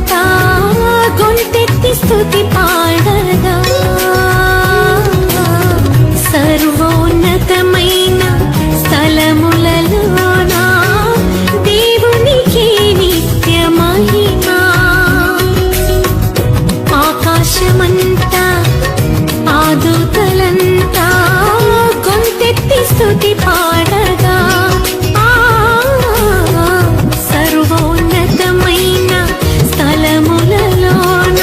దేశమంతా గొంతెత్తి స్తుతి పాడగా సర్వోన్నతమైన స్థలములలోన దేవునికి నిత్య మహిమ. ఆకాశమంతా ఆదూతలంతా గొంతెత్తి స్తుతి పాడగా సర్వోన్నతమైన స్థలములలోన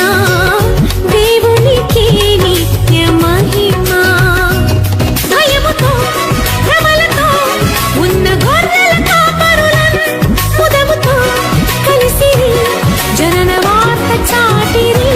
దేవునికి నిత్య మహిమ. భయముతో భ్రమలతో ఉన్న గొర్రెల కాపరులను ముదముతో కలిసిరి జనన వార్త చాటిరి.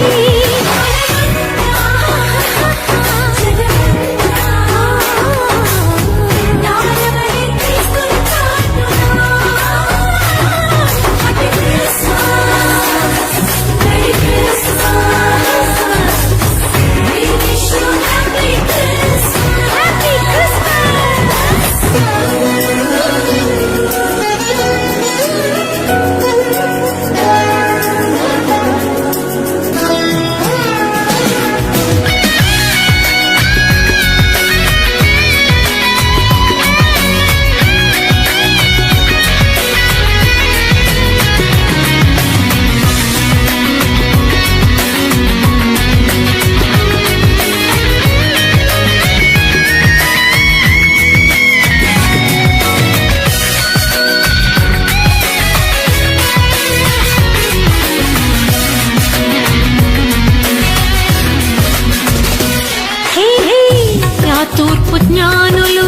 తూర్పు జ్ఞానులు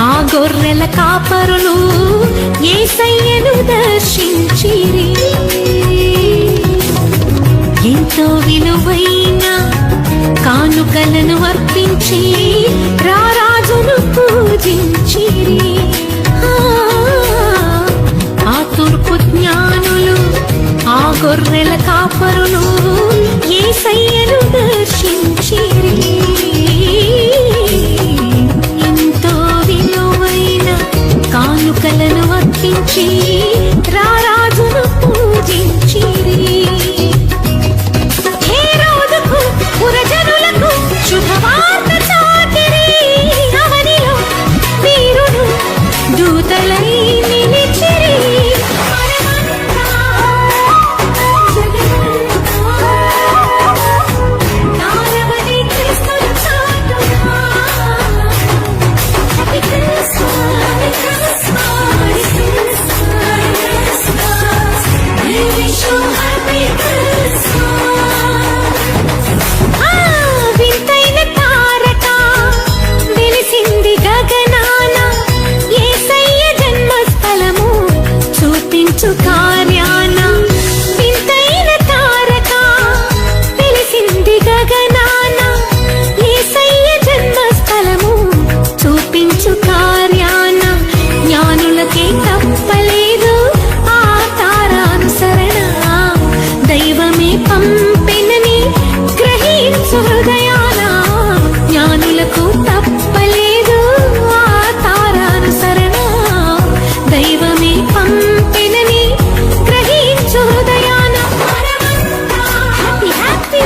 ఆ గొర్రెల కాపరులు యేసయ్యను దర్శించిరి. ఎంతో విలువైన కానుకలను అర్పించి రారాజును పూజించిరి. ఆ తూర్పు జ్ఞానులు ఆ గొర్రెల కాపరులు యేసయ్యను దర్శించిరి. కానుకలను అర్పించి రారాజును పూజించిరి. హేరోదుకు పురజనులకు శుభవార్త చాటిరి. అవనిలో వీరులు దూతలై నిలిచిరి. కార్యాన వింతైన తారక తెలిసింది గగనాన యేసయ్య జన్మస్థలము చూపించు కార్యాన. జ్ఞానులకే తప్పలేదు ఆ తారానుసరణ. దైవమే పంపెనని గ్రహించు హృదయాన. జ్ఞానులకు తప్పలేదు ఆ తారానుసరణ. దైవమే పంపెనని గ్రహించు హృదయాన. హ్యాపీ హ్యాపీ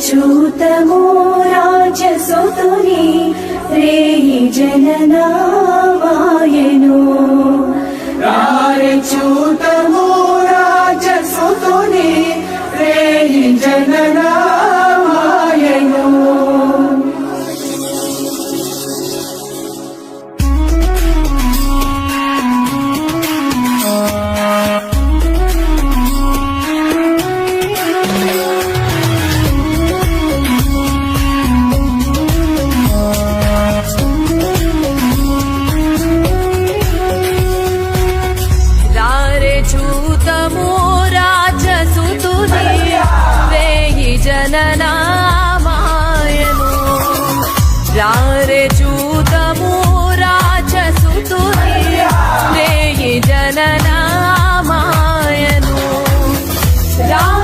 చూతము రాజసుతుని రేయి జననామాయను. చూతము రాజసుతుని రేయి జననామాయను.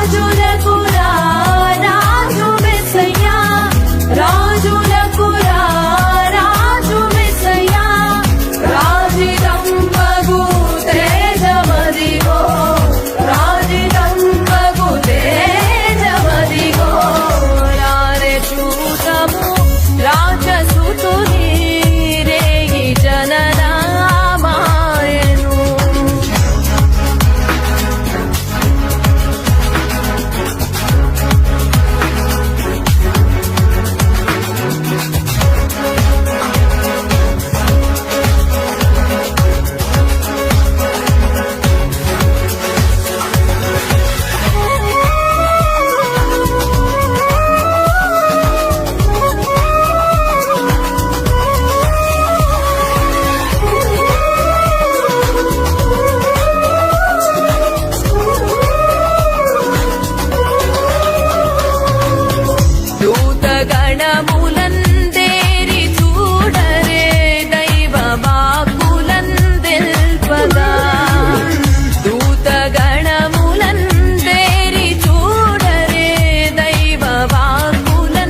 రాజులకు రాజు మెస్సయ్యా రాజులకు రాజు మెస్సయ్యా రాజిదంబగు తేజమదిగో రాజిదంబగు తేజమదిగో రారే చూతము రాజసుతుని రేగి జననామాయను దూతగణములందేరి చూడరే దైవ వాక్కులందెల్పగా దూతగణములందేరి చూడరే దైవ వాక్కులందెల్పగా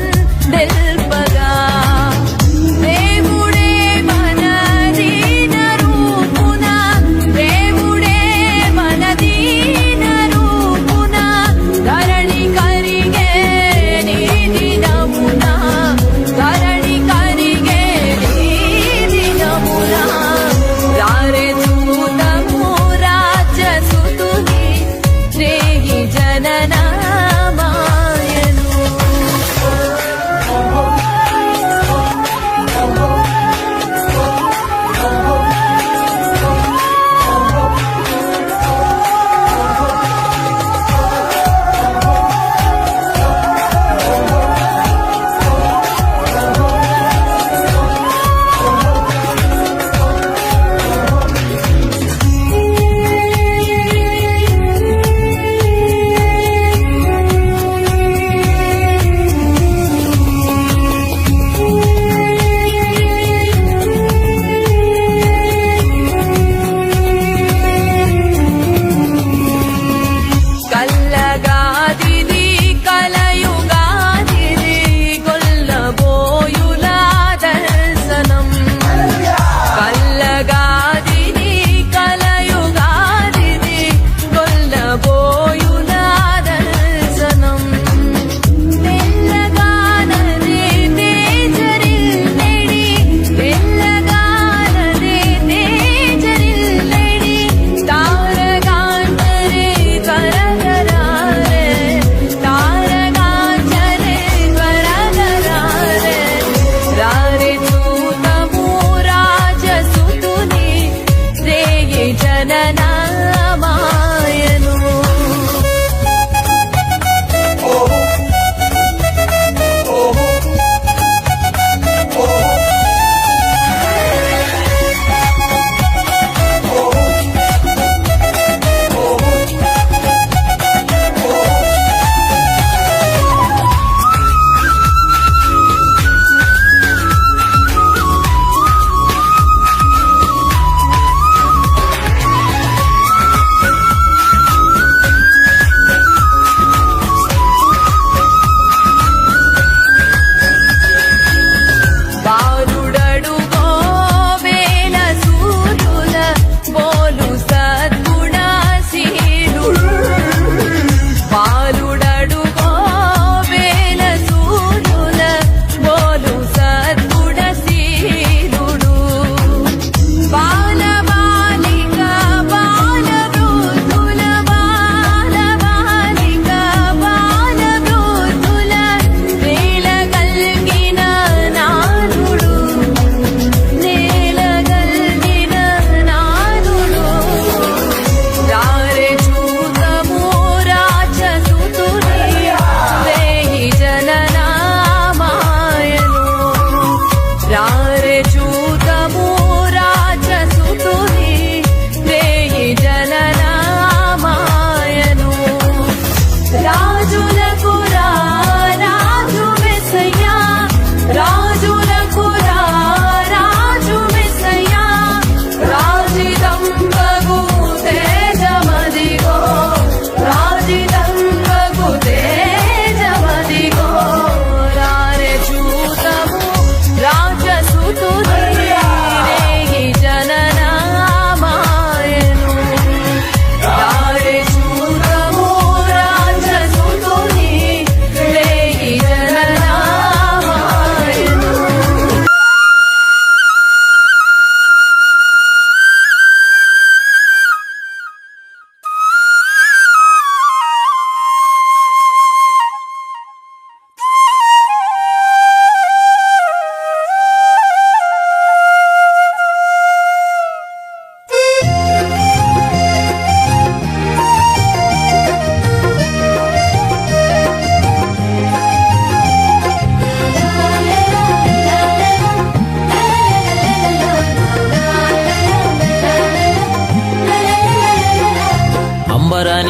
దేవుడే మన దీన రూపున దేవుడే మన దీన రూపున ధరణి కరిగే నీ దినమున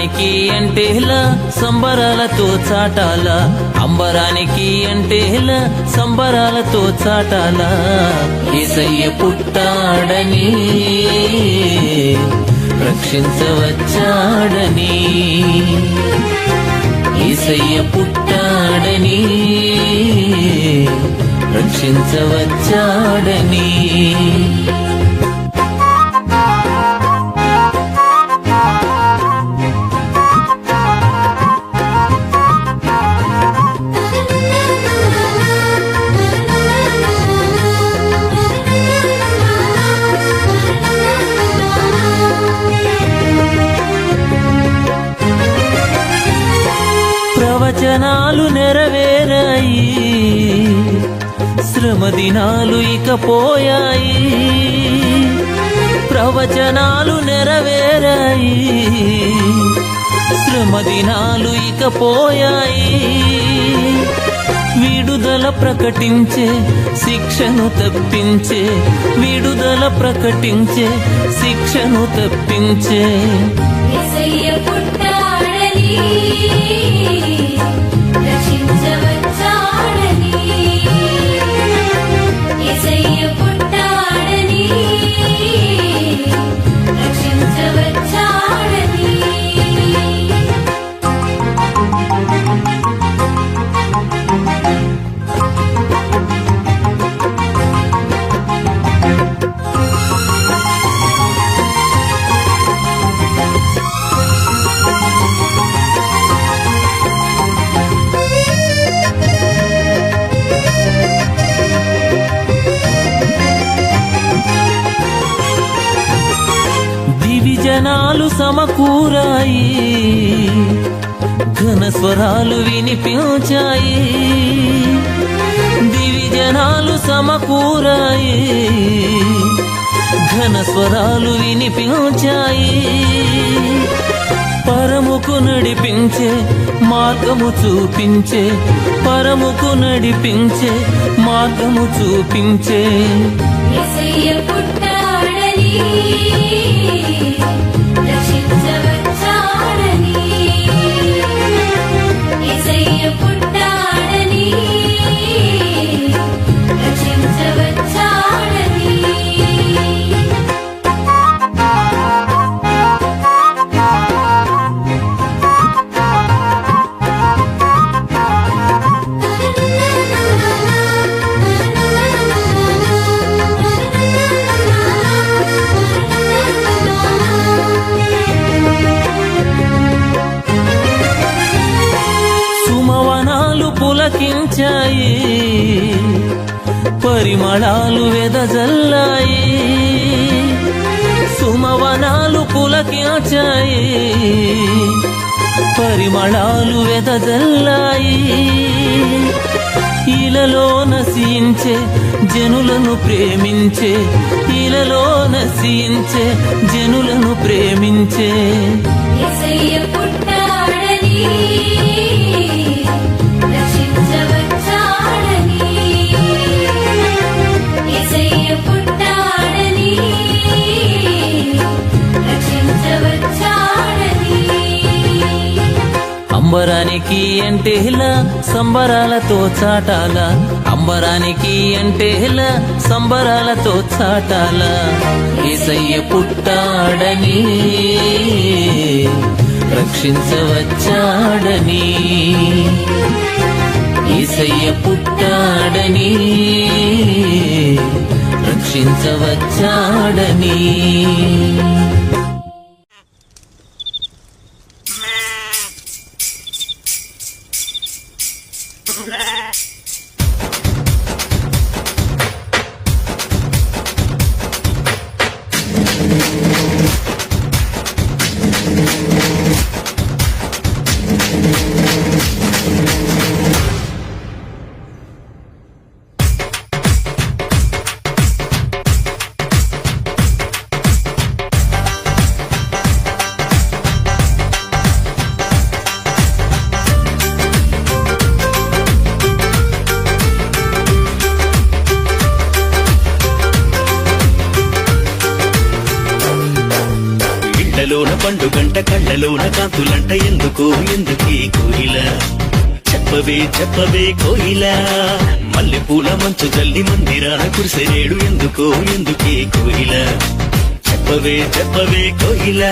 అంబరానికి అంటేలా సంబరాలతో చాటాల అంబరానికి అంటేలా సంబరాలతో చాటాల యేసయ్య పుట్టాడని రక్షించవచ్చాడని యేసయ్య పుట్టాడని రక్షించవచ్చాడని ప్రవచనాలు నెరవేరాయి శ్రమ దినాలు ఇక పోయాయి ప్రవచనాలు నెరవేరాయి శ్రమ దినాలు ఇక పోయాయి విడుదల ప్రకటించే శిక్షను తప్పించే విడుదల ప్రకటించే శిక్షను తప్పించే యేసయ్య పుట్టాడని రక్షించవచ్చాడని యేసయ్య పుట్టాడని రక్షించవచ్చాడని జనాలు సమకూరాయి ఘన స్వరాలు వినిపించాయి దివిజనాలు సమకూరాయి ఘన స్వరాలు వినిపించాయి పరముకు నడిపించే మార్గము చూపించే పరముకు నడిపించే మార్గము చూపించే యేసయ్య పుట్టాడని రక్షించవచ్చాడని యేసయ్య పుట్టాడని రక్షించవచ్చాడని పులకించాయి పరిమళాలు వెదజల్లాయి సుమవనాలు పులకించాయి పరిమళాలు వెదజల్లాయి ఇలలో నశించే జనులను ప్రేమించే ఇలలో నశించే జనులను ప్రేమించే యేసయ్య పుట్టాడని రక్షించవచ్చాడని యేసయ్య పుట్టాడని రక్షించవచ్చాడని అంబరానికి అంటేలా సంబరాలతో చాటాల అంబరానికి అంటేలా సంబరాలతో చాటాల యేసయ్య పుట్టాడని రక్షించవచ్చాడని యేసయ్య పుట్టాడని రక్షించవచ్చాడని పండుగంట కళ్ళలోన కాంతులంట ఎందుకో ఎందుకే కోయిల చెప్పవే చెప్పవే కోయిల మల్లె పూల మంచు జల్లి మందిరాన కురిసెనేడు ఎందుకో ఎందుకే కోయిల చెప్పవే చెప్పవే కోయిల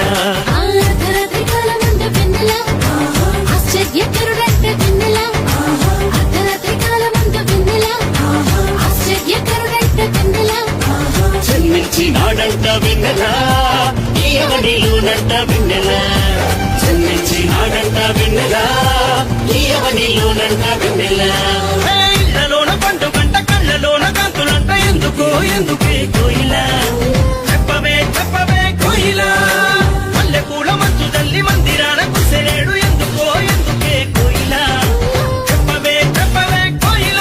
అర్ధరాత్రి కాలమంత వెన్నెల ఆశ్చర్యకరుడంట వెన్నెల అర్ధరాత్రి కాలమంత వెన్నెల ఆశ్చర్యకరుడంట వెన్నెల జన్మించి నాడంట వెన్నెల ఈయవనిలోనంట వెన్నెల జన్మించి నాడంట వెన్నెల ఈయవనిలోనంట వెన్నెల ఇళ్ళలోన పండుగంట కళ్ళలోన కాంతులంట ఎందుకో ఎందుకే కోయిల చెప్పవే చెప్పవే కోయిల మల్లె పూల మంచు జల్లి మందిరాన కురిసెనేడు ఎందుకో ఎందుకే కోయిల చెప్పవే చెప్పవే కోయిల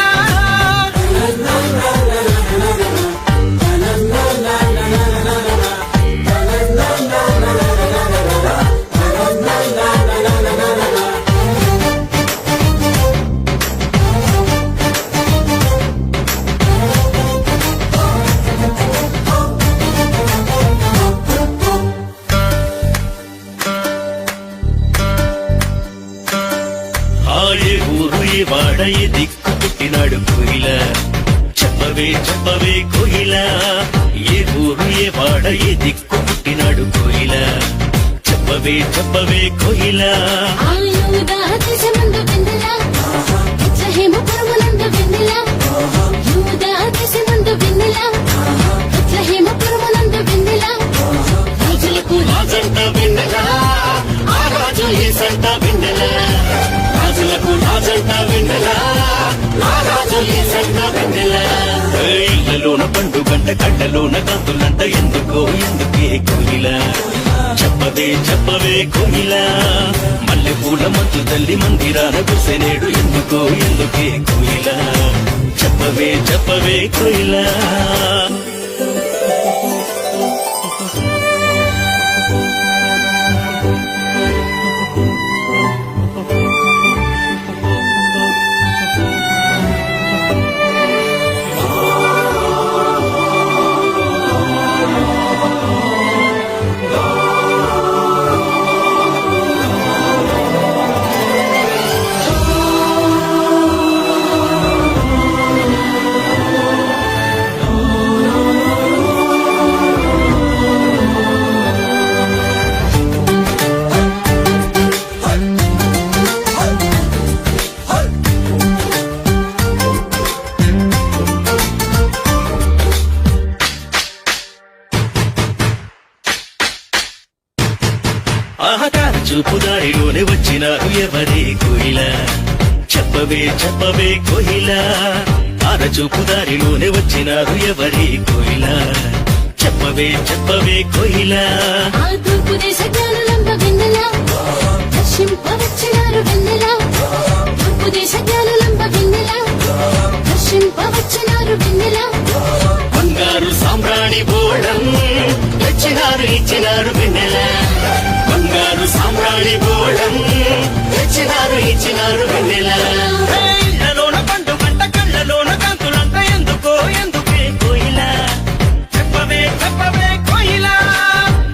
ఏ ఊరు ఏ వాడ ఏ దిక్కు పుట్టినాడు కోయిల చెప్పవే చెప్పవే కోయిల ఏ ఊరు ఏ వాడ ఏ దిక్కు పుట్టినాడు కోయిల చెప్పవే చెప్పవే కోయిల ఆయుధ దేశమందు వెన్నెల ఇచ్చహేమ పరమనంద వెన్నెల యూద దేశమందు వెన్నెల ఇచ్చహేమ పరమనంద వెన్నెల రాజులకు రాజంట వెన్నెల ఆ రాజు ఏసంట వెన్నెల రాజులకు రాజంట వెన్నెల ఆ రాజు ఏసంట వెన్నెల ఇళ్ళలోన పండుగంట కళ్ళలోన కాంతులంట ఎందుకో ఎందుకే కోయిల చెప్పవే చెప్పవే కోయిల మల్లె పూల మంచు తల్లి మందిరాన కురిసెనేడు ఎందుకో ఎందుకే కోయిల చెప్పవే చెప్పవే కోయిల ఆహకార చూపు దారిలోనే వచ్చినారు ఎవరే కోయిల చెప్పవే చెప్పవే కోయిల ఆర చూపు దారిలోనే వచ్చినారు ఎవరే కోయిల చెప్పవే చెప్పవే కోయిల ఆ తూర్పు దేశ జ్ఞానులంబ వెన్నెల దర్శింపవచ్చినారు వెన్నెల తూర్పు దేశ జ్ఞానులంబ వెన్నెల దర్శింపవచ్చినారు వెన్నెల బంగారు సామ్రాణి బోళం తెచ్చినారు ఇచ్చినారు వెన్నెల బంగారు సామ్రాణి బోళం తెచ్చినారు ఇచ్చినారు వెన్నెల ఇళ్ళలోన పండుగంట కళ్ళలోన కాంతులంట ఎందుకో ఎందుకే కోయిల చెప్పవే చెప్పవే కోయిల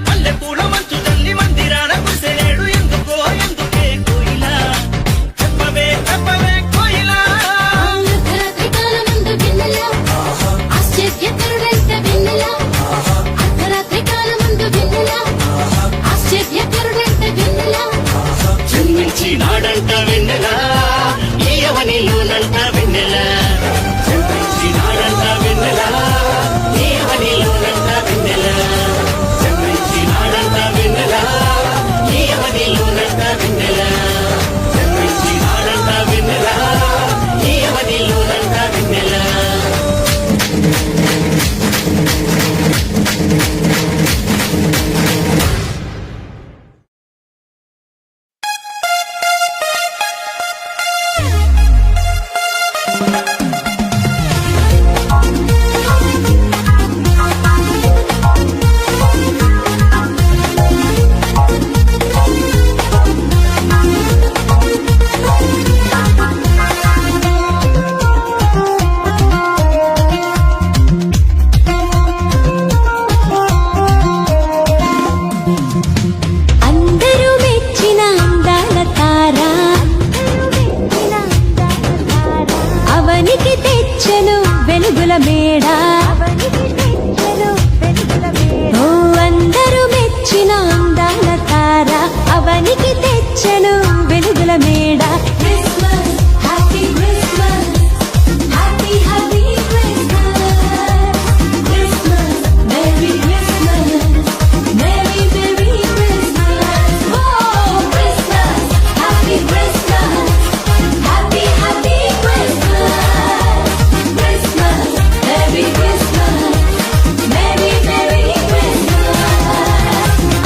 మల్లె పూల మంచు తల్లి మందిరాన కురిసెనేడు ఎందుకో ఎందుకే కోయిల చెప్పవే చెప్పవే కోయిల అర్ధరాత్రి కాలమందు వెన్నెల ఆశ్చర్యకరుడంట వెన్నెల అర్ధరాత్రి కాలమందు వెన్నెల ఆశ్చర్యకరుడంట వెన్నెల జన్మించి నాడంట వెన్నెల ఈ వెలుగుల మేడ ఓ అందరూ మెచ్చిన అందాల తార అవనికి తెచ్చను వెలుగుల మేడ Christmas happy Christmas happy happy Christmas Christmas merry Christmas merry merry Christmas oh Christmas happy Christmas happy happy Christmas Christmas merry Christmas merry merry Christmas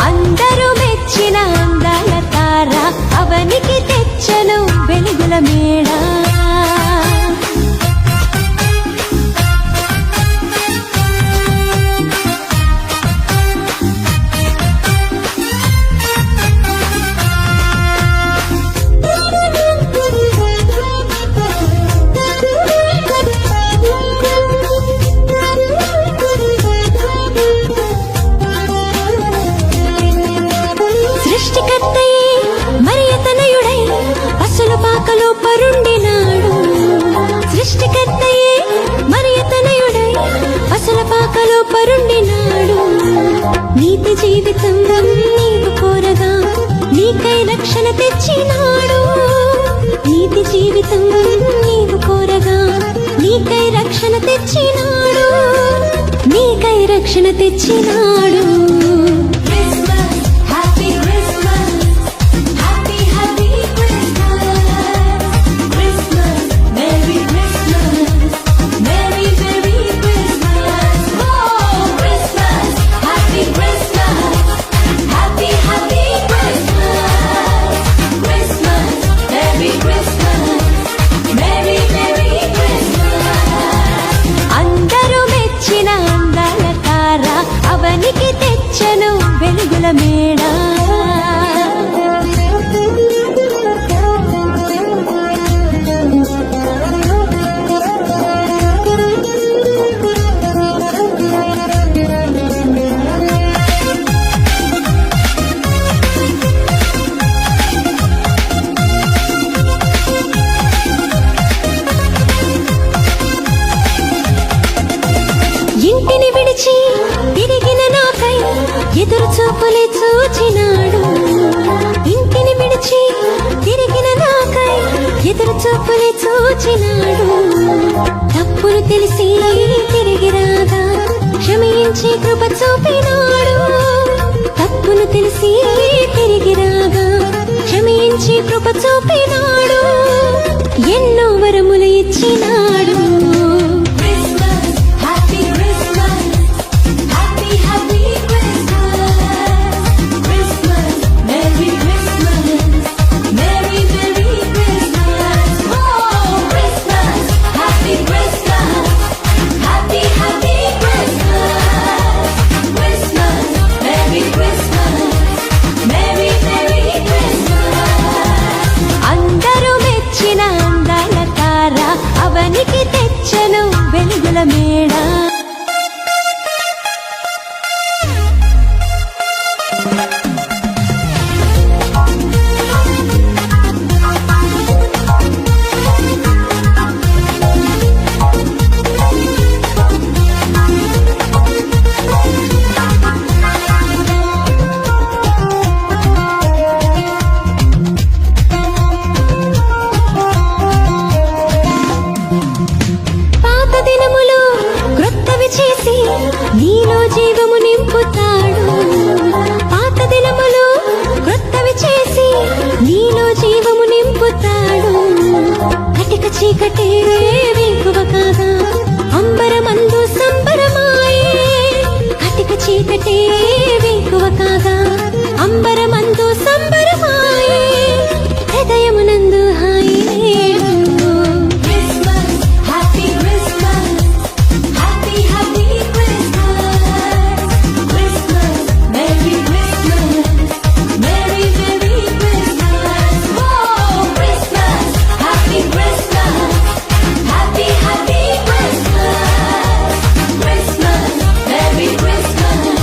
అందరూ మెచ్చిన అందాల తార అవనికి తెచ్చను వెలుగుల మేడ సృష్టికర్తయే మరియతనయుడై పసుల పాకలో పరుండినాడు సృష్టికర్తయే మరియతనయుడై పసుల పాకలో పరుండినాడు నీతి జీవితం నీవు కోరగా నీకై రక్షణ తెచ్చినాడు నీతి జీవితం నీవు కోరగా నీకై రక్షణ తెచ్చినాడు నీకై రక్షణ తెచ్చినాడు Christmas happy Christmas happy happy Christmas Christmas merry Christmas merry merry Christmas oh Christmas happy Christmas happy happy Christmas Christmas merry Christmas merry merry Christmas అందరూ మెచ్చిన అందాల తార అవనికి తెచ్చను వెలుగుల మేడ ఇంటిని విడిచి తిరిగిన నాకై ఎదురు చూపులే చూచినాడు ఇంటిని విడిచి తిరిగిన నాకై ఎదురు చూపులే చూచినాడు తప్పులు తెలిసి తిరిగి రాగా క్షమించి కృప చూపినాడు తప్పును తెలిసి తిరిగి రాగా క్షమించి కృప చూపినాడు ఎన్నో వరములు ఇచ్చినాడు Christmas happy Christmas happy happy Christmas Christmas merry Christmas merry merry Christmas oh Christmas happy Christmas happy happy Christmas Christmas merry Christmas merry merry Christmas అందరూ మెచ్చిన అందాల తార అవనికి తెచ్చను వెలుగుల మేడ పాత దినములు క్రొత్తవి చేసి నీలో జీవము నింపుతాడు పాత దినములు క్రొత్తవి చేసి నీలో జీవము నింపుతాడు కటిక చీకటే వెలుగువ కాగా అంబరమందు సంబరమాయే కటిక చీకటే వెలుగువ కాగా అంబరమందు సంబరమాయే హృదయమునందు హాయి నేడు Christmas happy Christmas happy happy Christmas Christmas merry Christmas merry merry Christmas oh Christmas happy Christmas happy happy Christmas Christmas merry Christmas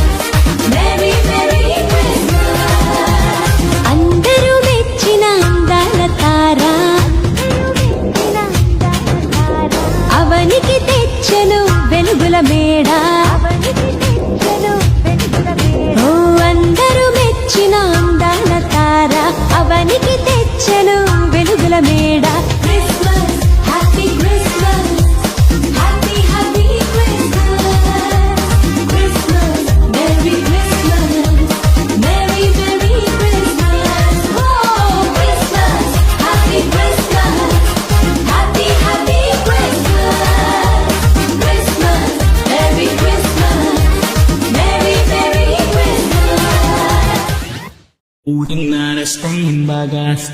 Inna na strong bagas,